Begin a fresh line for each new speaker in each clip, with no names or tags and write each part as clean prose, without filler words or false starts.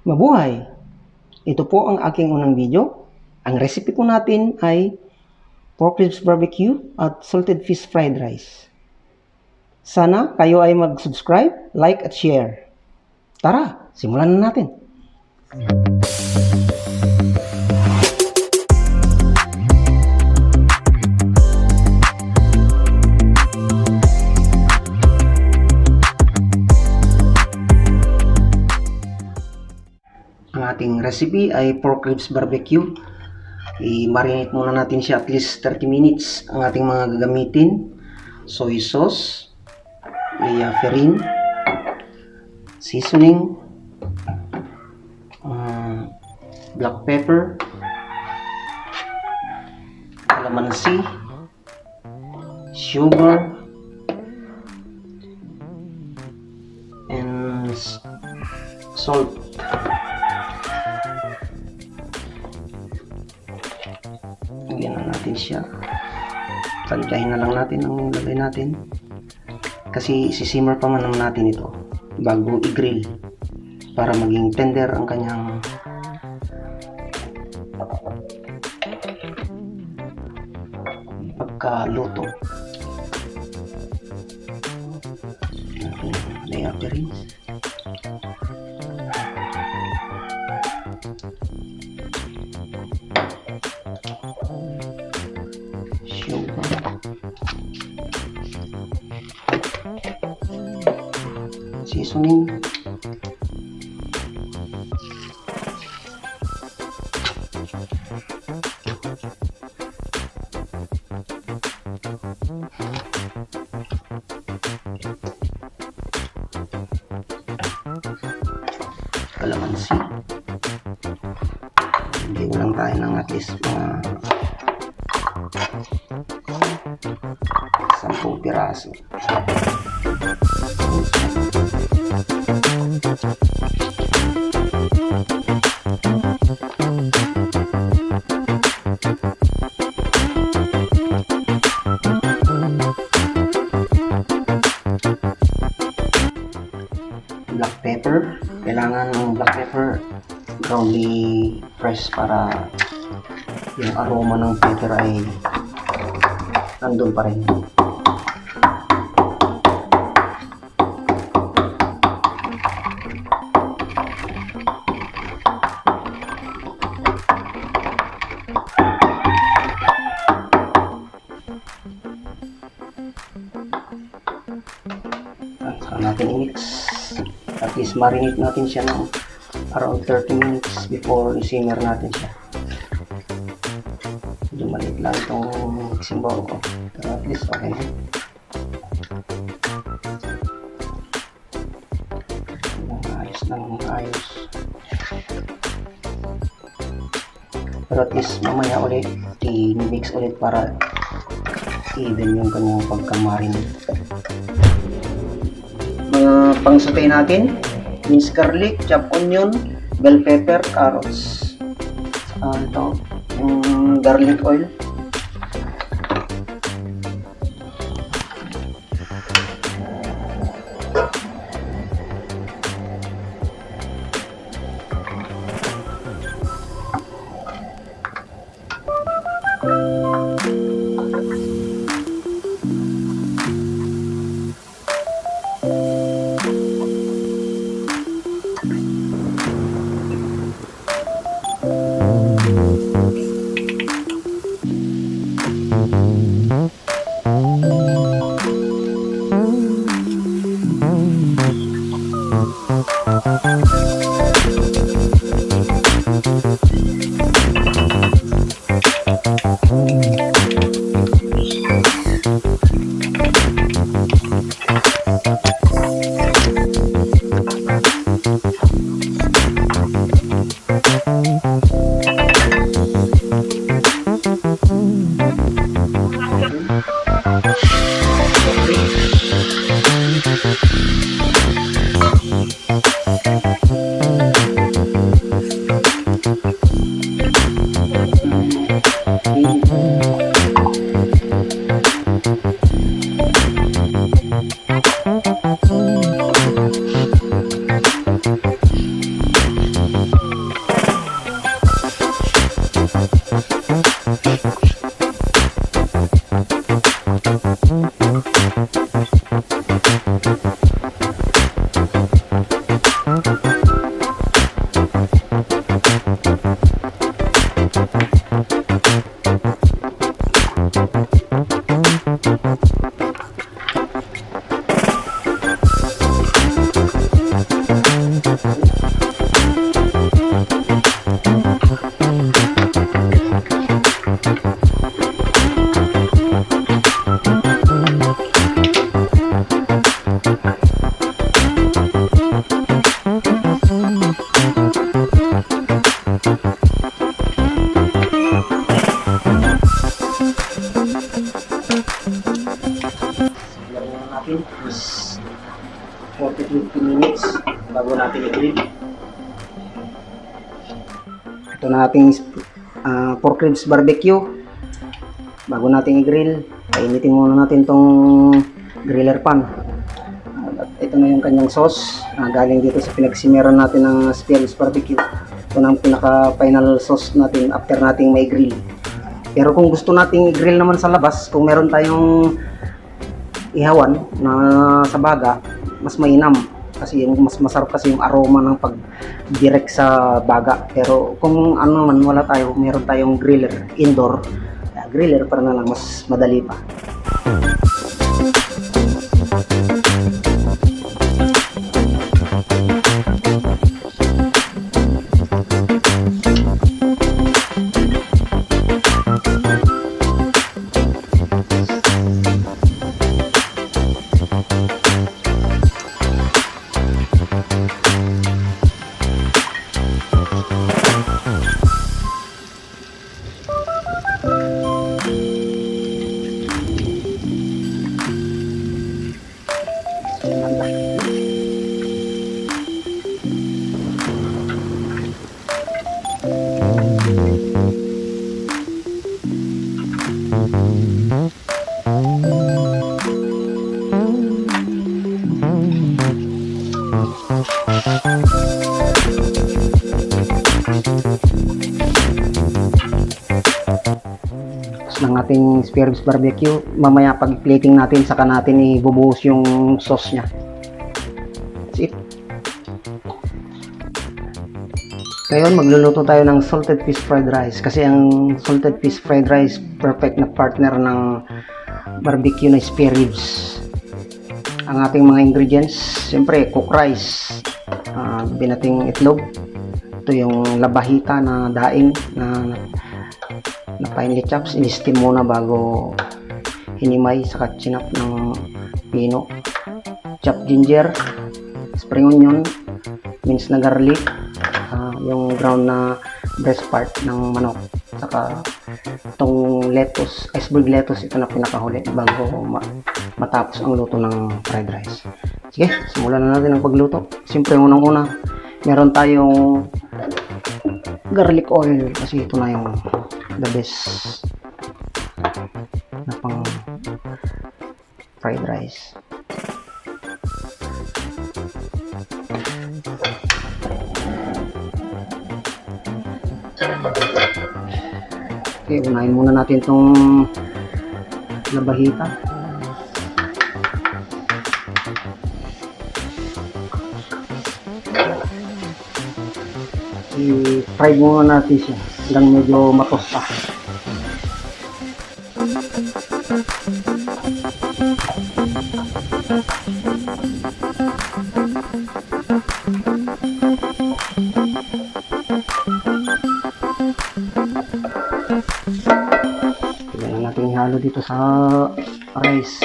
Mabuhay! Ito po ang aking unang video. Ang recipe po natin ay pork ribs barbecue at salted fish fried rice. Sana kayo ay mag-subscribe, like at share. Tara, simulan na natin. Ang ating recipe ay pork ribs barbecue. I-marinate muna natin siya at least 30 minutes. Ang ating mga gagamitin: soy sauce, liaferin, seasoning, black pepper, calamansi, sugar, and salt. Lagyan na natin siya. Tansyahin na lang natin ang lagay natin. Kasi sisimmer pa man naman natin ito bago i-grill para maging tender ang kanyang pagkaluto. Layer rin. Seasoning, calamansi. Hindi ko lang tayo ng at least mga 10 piraso. Black pepper. Kailangan ng black pepper groundly fresh para yung aroma ng pepper ay nandun pa rin. At saka natin i-mix. At least marinate natin siya ng around 30 minutes before i-simmer natin siya. Medyo maliit lang itong mixing bowl ko. Pero at least okay na. Ayos lang, ayos. Pero at least mamaya ulit i-mix ulit para even yung kanyang pagkamarinate. Mga pang-saute natin: minced garlic, chopped onion, bell pepper, carrots. Ito, yung garlic oil. bago natin i-grill. Ito na ating pork ribs barbecue. Bago natin i-grill, painitin muna natin tong griller pan. At ito na yung kanyang sauce na galing dito sa pinagsimiran natin ng spare ribs barbecue. Ito na ang pinaka final sauce natin after nating may grill. Pero kung gusto nating i-grill naman sa labas, kung meron tayong ihawan na sa baga, mas mainam kasi yung mas masarap kasi yung aroma ng pag direct sa baga. Pero kung ano naman wala tayo, meron tayong griller indoor, griller para na lang mas madali pa. Ng ating spare ribs barbecue, mamaya pag plating natin saka natin ibubuhos yung sauce nya. That's it. Ngayon magluluto tayo ng salted fish fried rice kasi ang salted fish fried rice perfect na partner ng barbecue na spare ribs. Ang ating mga ingredients, siyempre cooked rice, binating itlog, ito yung labahita na daing na finely chops, in-steam muna bago hinimay, saka chinap ng pino, chopped ginger, spring onion, minced na garlic, yung ground na breast part ng manok, saka itong lettuce, iceberg lettuce, ito na pinakahuli bago matapos ang luto ng fried rice. Sige, simulan na natin ang pagluto. Siyempre unang-una meron tayong garlic oil kasi ito na yung the best na pang fried rice. Okay, unahin muna natin itong labahita. I-fry muna natin siya hanggang medyo matosta. Kailangan natin ihalo dito sa rice.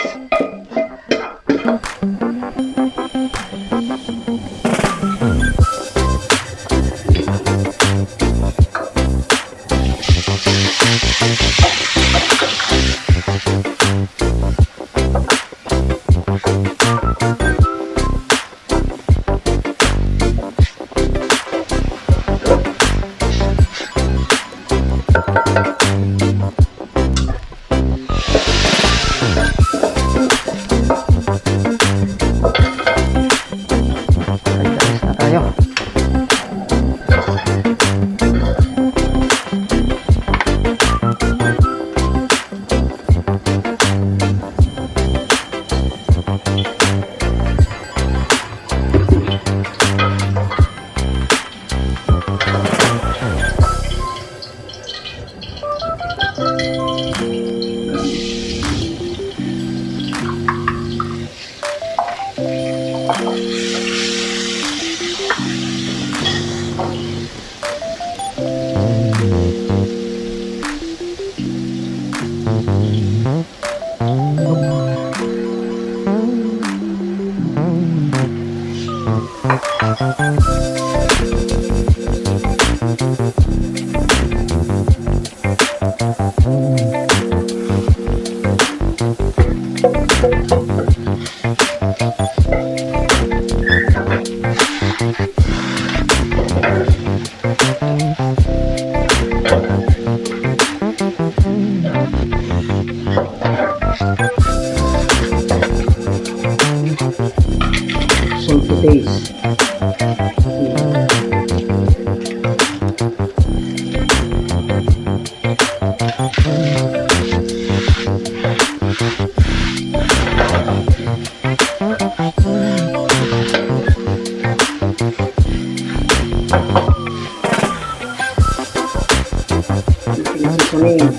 Seasoning.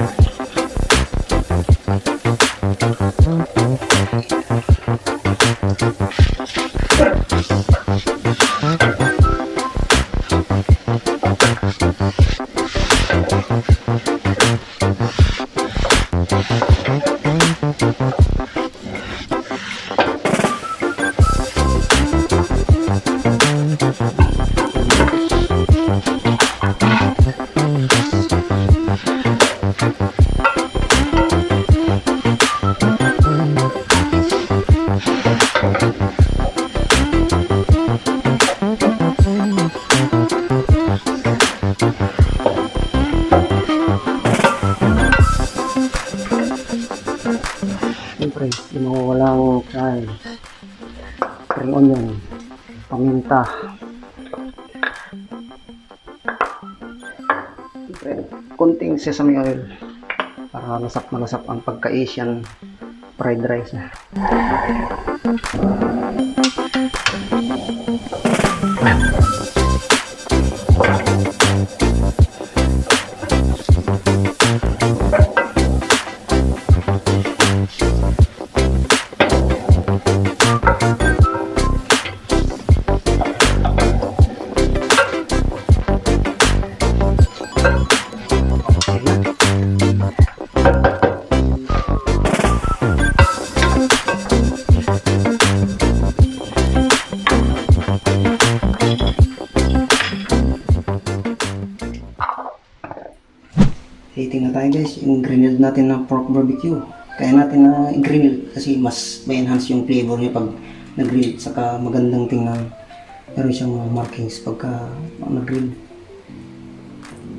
Siyempre, hindi mawawalang chives, spring onion, paminta. Siyempre, konting sesame oil para lasap na lasap ang pagka-Asian fried rice niya. Tingnan tayo guys, yung grinilled natin na pork barbecue. Kaya natin na i-grill kasi mas may enhance yung flavor niya pag nag-grill. Saka magandang tingnan. Meron siyang mga markings pagka nag-grill.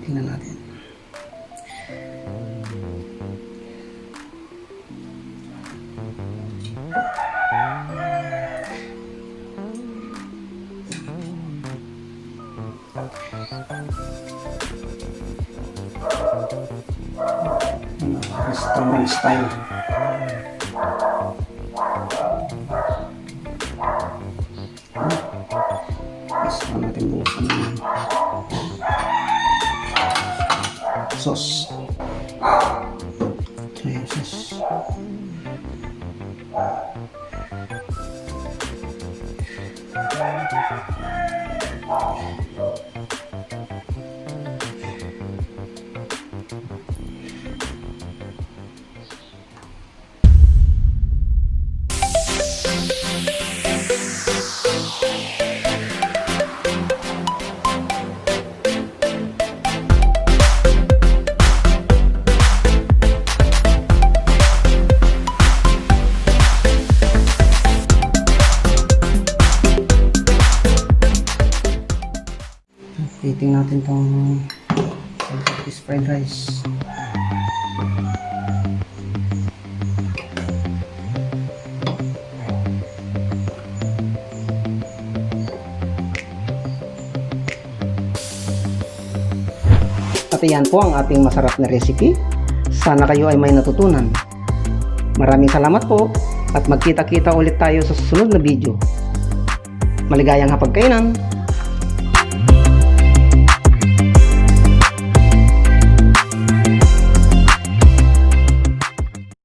Tingnan natin. Restaurant style. Gusto natin bukasan ng sauce. Ito na yung sauce. Eating natin tong fish fried rice. At yan po ang ating masarap na recipe. Sana kayo ay may natutunan. Maraming salamat po at magkita-kita ulit tayo sa susunod na video. Maligayang hapagkainan!